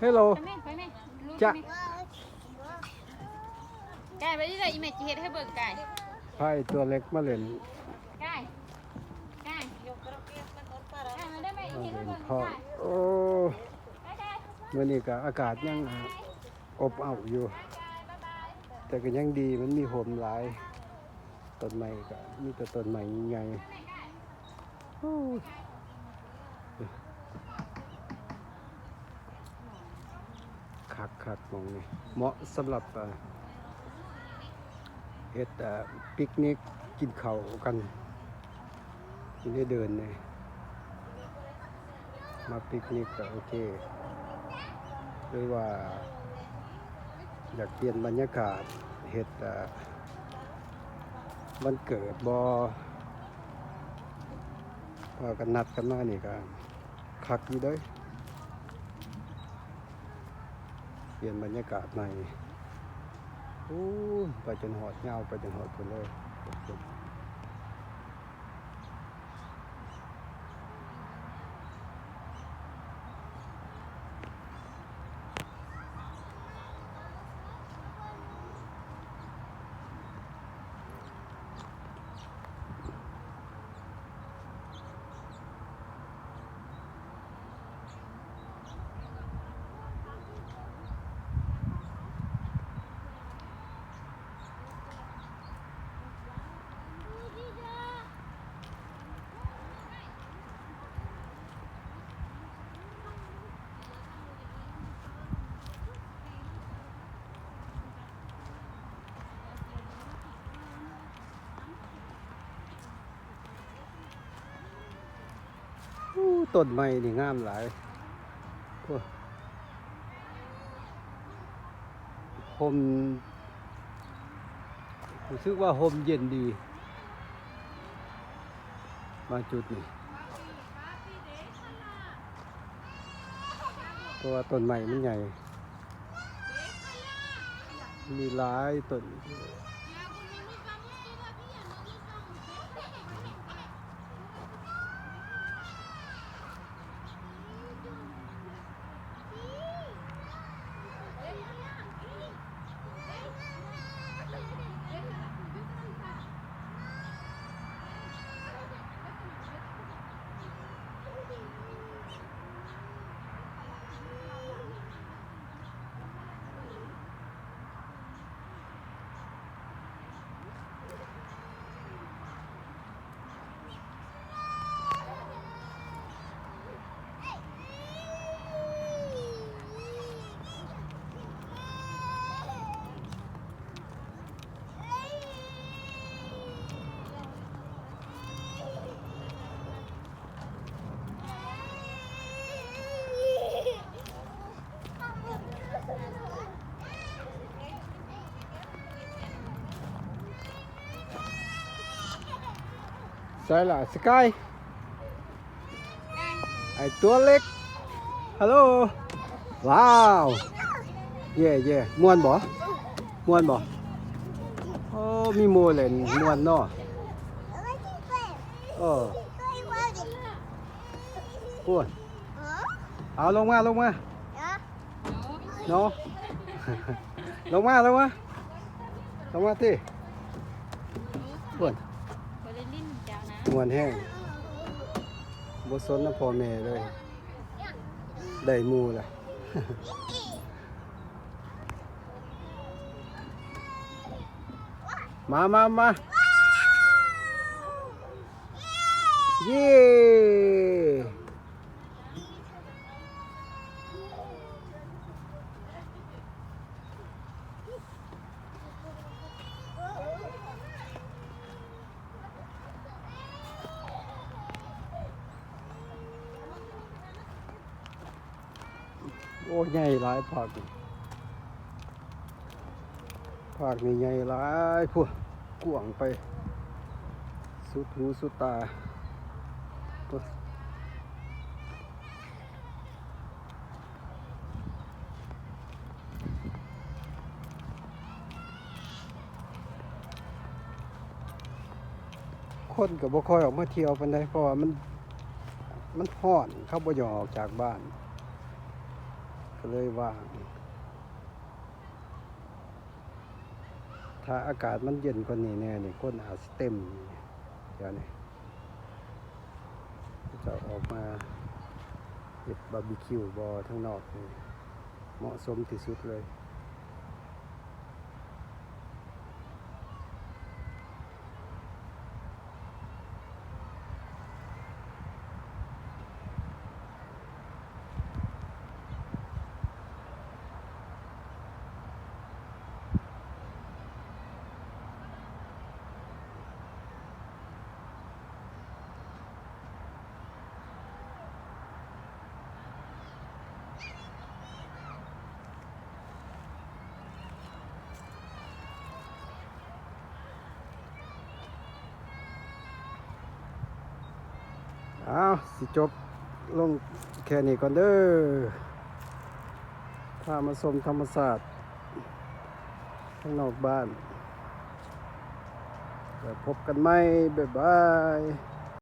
Hello ไปแม่ไปแม่รู้ จะ ไหมไก่ไปที่ไหนอีแม่จีเฮ็ดให้เบิ่งไก่ ไพ่ตัวเล็กมาเล่น ไก่ไก่มาได้ไหมอีเฮ็ดให้เบิ่ง พ่อ ไก่ โอ้มื่อนี้ก็อากาศยังอบอ้าวอยู่ แต่ก็ยังดีมันมีโหมหลายต้นไม้ก็มีแต่ต้นไม้ใหญ่โอ้ยคักมองนี่เหมาะสำหรับเฮ็ดปิกนิกกินข้าวกันที่ได้เดินเลยมาปิกนิกก็โอเคหรือว่าอยากเปลี่ยนบรรยากาศเฮ็ดวันเกิดพากันนัดกันมานี่ก็คักอยู่เด้ยเปลี่ยนบรรยากาศใหม่โอ้ไปจนหอดเงาไปจนหอดคนเลยต้นไม้นี่งามหลายห่มรู้สึกว่าห่มเย็นดีมาจุดนี้เพราะว่าต้นไม้มันใหญ่มีหลายต้นใช่ล่ะสกายไอตัวเล็กฮัลโหลว้าวเย่ม่วนบ่โอ้มีโมเล่นม่วนเนาะพูดเอาลงมาเนาะ ลงมาที่พูด บ่ได้ลิ้นเจ้านะ ม่วนแห้งบ่สนน้ำพ่อแม่เลยได้หมู่ล่ะ มาเย้โอ้ใหญ่หลายผักนี่ใหญ่หลายพวกกวางไปสุดหูสุดตาคนก็บ่ค่อยออกมาเที่ยวปานใดเพราะว่ามันร้อนเขาบ่ยอมออกจากบ้าน ก็เลยว่างถ้าอากาศมันเย็นกว่านี้แน่นี่คนอาจสิเต็มเดี๋ยวนี้จะออกมาเฮ็ดบาร์บีคิวบอทั้งนอกนี่เหมาะสมที่สุดเลยอ้าวสิจบลงแค่นี้ก่อนเด้อถ้ามาชมธรรมศาสตร์ข้างนอกบ้านแล้วพบกันใหม่บ๊ายบาย